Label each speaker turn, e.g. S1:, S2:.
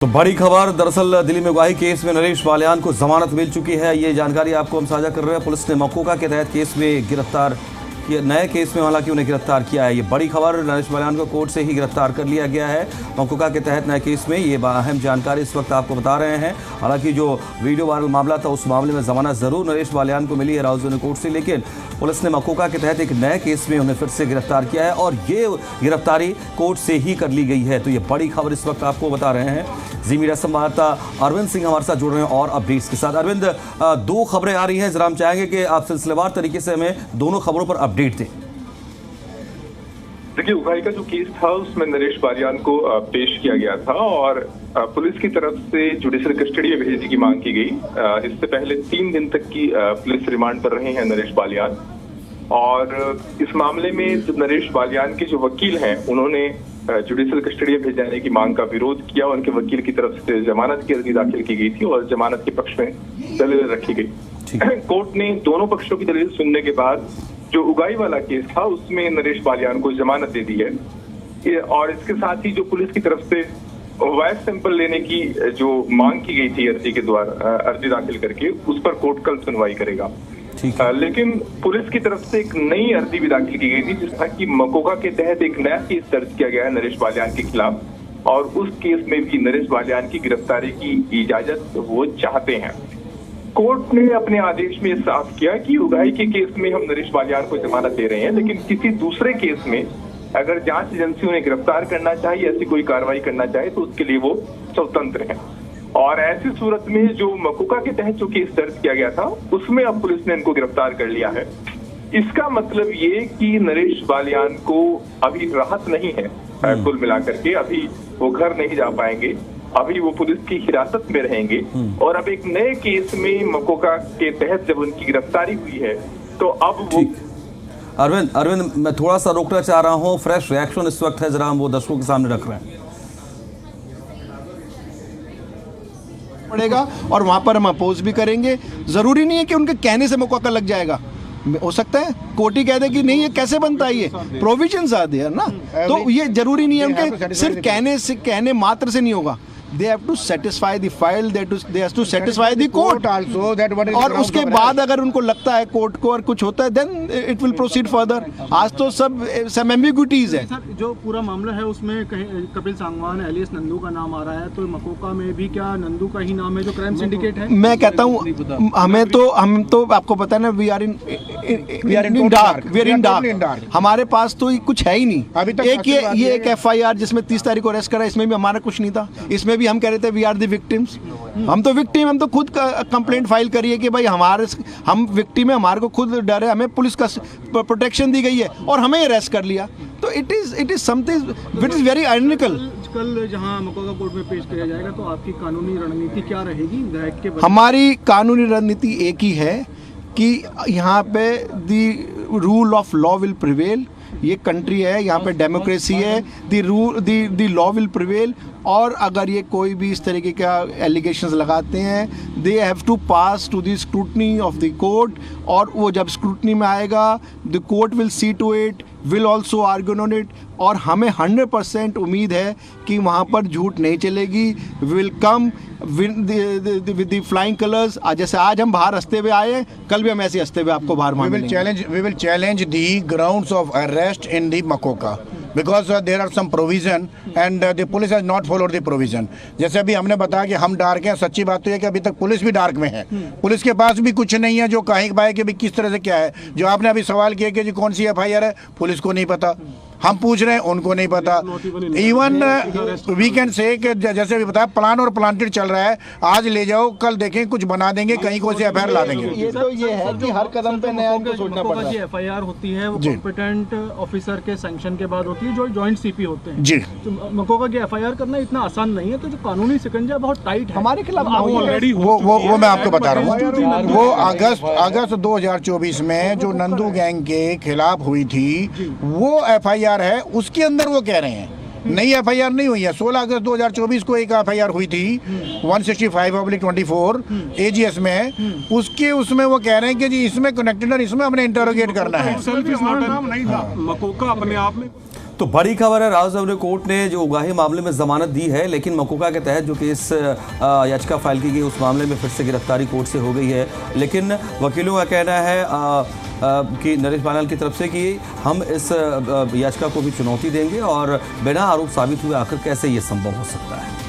S1: तो बड़ी खबर, दरअसल दिल्ली में उगाही केस में नरेश बालियान को जमानत मिल चुकी है। ये जानकारी आपको हम साझा कर रहे हैं। पुलिस ने मकोका के तहत केस में गिरफ्तार किया, नए केस में हालांकि उन्हें गिरफ्तार किया है। ये बड़ी खबर, नरेश बालियान को कोर्ट से ही गिरफ्तार कर लिया गया है मकोका के तहत नए केस में। ये अहम जानकारी इस वक्त आपको बता रहे हैं। हालांकि जो वीडियो वायरल मामला था उस मामले में जमानत जरूर नरेश बालियान को मिली है राउजन कोर्ट से, लेकिन पुलिस ने मकोका के तहत एक नए केस में उन्हें फिर से गिरफ्तार किया है और ये गिरफ्तारी कोर्ट से ही कर ली गई है। तो ये बड़ी खबर इस वक्त आपको बता रहे हैं। जी मीडिया संवाददाता अरविंद सिंह हमारे साथ जुड़ रहे हैं और अपडेट्स के साथ। अरविंद, दो खबरें आ रही हैं, जरा हम चाहेंगे कि आप सिलसिलेवार तरीके से हमें दोनों खबरों पर अपडेट दें।
S2: देखिए, उगाही का जो केस था उसमें नरेश बालियान को पेश किया गया था और पुलिस की तरफ से जुडिशियल कस्टडी में भेजने की मांग की गई। इससे पहले 3 दिन तक की पुलिस रिमांड पर रहे हैं नरेश बालियान। और इस मामले में जो नरेश बालियान के जो वकील हैं उन्होंने जुडिशियल कस्टडी में भेजे जाने की मांग का विरोध किया। उनके वकील की तरफ से जमानत की अर्जी दाखिल की गई थी और जमानत के पक्ष में दलील रखी गई। कोर्ट ने दोनों पक्षों की दलील सुनने के बाद जो उगाही वाला केस था उसमें नरेश बालियान को जमानत दे दी है। और इसके साथ ही जो पुलिस की तरफ से वॉइस सैंपल लेने की जो मांग की गई थी अर्जी के द्वारा, अर्जी दाखिल करके, उस पर कोर्ट कल सुनवाई करेगा। लेकिन पुलिस की तरफ से एक नई अर्जी भी दाखिल की गई थी जिसका कि मकोका के तहत एक नया केस दर्ज किया गया है नरेश बालियान के खिलाफ और उस केस में भी नरेश बालियान की गिरफ्तारी की इजाजत वो चाहते हैं। कोर्ट ने अपने आदेश में साफ किया कि उगाही के केस में हम नरेश बालियान को जमानत दे रहे हैं, लेकिन किसी दूसरे केस में अगर जांच एजेंसी उन्हें गिरफ्तार करना चाहे, ऐसी कोई कार्रवाई करना चाहे तो उसके लिए वो स्वतंत्र है। और ऐसी सूरत में जो मकोका के तहत जो केस दर्ज किया गया था उसमें अब पुलिस ने इनको गिरफ्तार कर लिया है। इसका मतलब ये कि नरेश बालियान को अभी राहत नहीं है। कुल मिलाकर के अभी वो घर नहीं जा पाएंगे, अभी वो पुलिस की हिरासत में रहेंगे। और अब एक नए केस में मकोका के तहत जब उनकी गिरफ्तारी हुई है तो अब वो
S1: अरविंद, मैं थोड़ा सा रोकना चाह रहा हूँ। फ्रेश रिएक्शन इस वक्त है, जरा हम वो दर्शकों के सामने रख रहे हैं
S3: पड़ेगा और वहां पर हम अपोज भी करेंगे। जरूरी नहीं है कि उनके कहने से मौका लग जाएगा, हो सकता है कोर्ट ही कह दे कि नहीं ये कैसे बनता है, ये प्रोविजंस आते हैं ना। तो ये जरूरी नहीं है उनके सिर्फ कहने मात्र से नहीं होगा। They have to satisfy the file, they have to satisfy the court also that what is और उसके बाद अगर उनको लगता है कोर्ट को और कुछ होता है then it will proceed further। आज तो सब एम्बिग्युइटीज है।
S4: सर, जो पूरा मामला है उसमें कपिल सांगवान, एलियस नंदू का नाम आ रहा है, तो मकोका में भी क्या नंदू का ही नाम है जो क्राइम सिंडिकेट है? मैं कहता
S3: हूँ हम तो आपको पता है ना, वी आर इन डार्क। हमारे पास तो कुछ है ही नहीं अभी तक। ये एक FIR जिसमें 30 तारीख को अरेस्ट करा, इसमें भी हमारा कुछ नहीं था। इसमें भी हम कह रहे थे वी आर द विक्टिम्स। हम तो विक्टिम, हम तो खुद कंप्लेंट फाइल करिए कि भाई हम विक्टिम है, हमारे को खुद डर है, हमें पुलिस का प्रोटेक्शन दी गई है और हमें अरेस्ट कर लिया। तो it is something which is very ironical.
S4: कल जहां मकोका कोर्ट में पेश किया जाएगा तो आपकी कानूनी रणनीति क्या रहेगी?
S3: हमारी कानूनी रणनीति एक ही है कि यहाँ पे the rule of law will prevail. ये कंट्री है, यहाँ पे डेमोक्रेसी है, द लॉ विल प्रिवेल। और अगर ये कोई भी इस तरीके का एलिगेशंस लगाते हैं, they have to pass to the scrutiny of the court. और वो जब स्क्रूटनी में आएगा, the court will see to it, will also argue on it. और हमें 100% उम्मीद है कि वहाँ पर झूठ नहीं चलेगी। Will come with the flying colours. जैसे आज हम बाहर हंसते हुए आए, कल भी हम ऐसे हंसते हुए आपको बाहर मारेंगे।
S5: We will challenge the grounds of arrest in the Makoka because there are some provision and the police has not followed the provision। जैसे अभी हमने बताया कि हम डार्क हैं, सच्ची बात तो है कि अभी तक पुलिस भी डार्क में है। पुलिस के पास भी कुछ नहीं है जो कहीं पाए कि किस तरह से क्या है। जो आपने अभी सवाल किया कि जी कौन सी FIR है, पुलिस को नहीं पता। हम पूछ रहे हैं, उनको नहीं पता। इवन वी कैन से जैसे भी बताया, प्लान और प्लांटेड चल रहा है। आज ले जाओ, कल देखें कुछ बना देंगे, कहीं कोई FIR ला देंगे।
S3: ये तो ये है कि हर कदम पे नया इनको सोचना पड़ता है।
S4: FIR होती है वो कॉम्पिटेंट ऑफिसर के सैंक्शन के बाद होती है, जो जॉइंट CP होते हैं।
S5: जी,
S4: तो मकोका की FIR करना इतना आसान नहीं है। तो जो कानूनी शिकंजा बहुत टाइट है
S3: हमारे खिलाफ
S5: ऑलरेडी वो मैं आपको बता रहा हूँ। वो अगस्त 2024 में जो नंदू गैंग के खिलाफ हुई थी वो FIR है, उसके अंदर वो कह रहे हैं नई FIR नहीं हुई है। 16 अगस्त 2024 को एक FIR हुई थी 165/24 AGS में। उसमें वो कह रहे हैं कि जी इसमें कनेक्टेड, इसमें हमने इंटरोगेट करना है।
S6: मकोका अपने आप में
S1: तो बड़ी खबर है, राजधानी कोर्ट ने जो उगाही मामले में जमानत दी है, लेकिन मकोका के तहत जो केस याचिका फाइल की गई उस मामले में फिर से गिरफ्तारी कोर्ट से हो गई है। लेकिन वकीलों का कहना है कि नरेश बालियान की तरफ से कि हम इस याचिका को भी चुनौती देंगे और बिना आरोप साबित हुए आखिर कैसे ये संभव हो सकता है।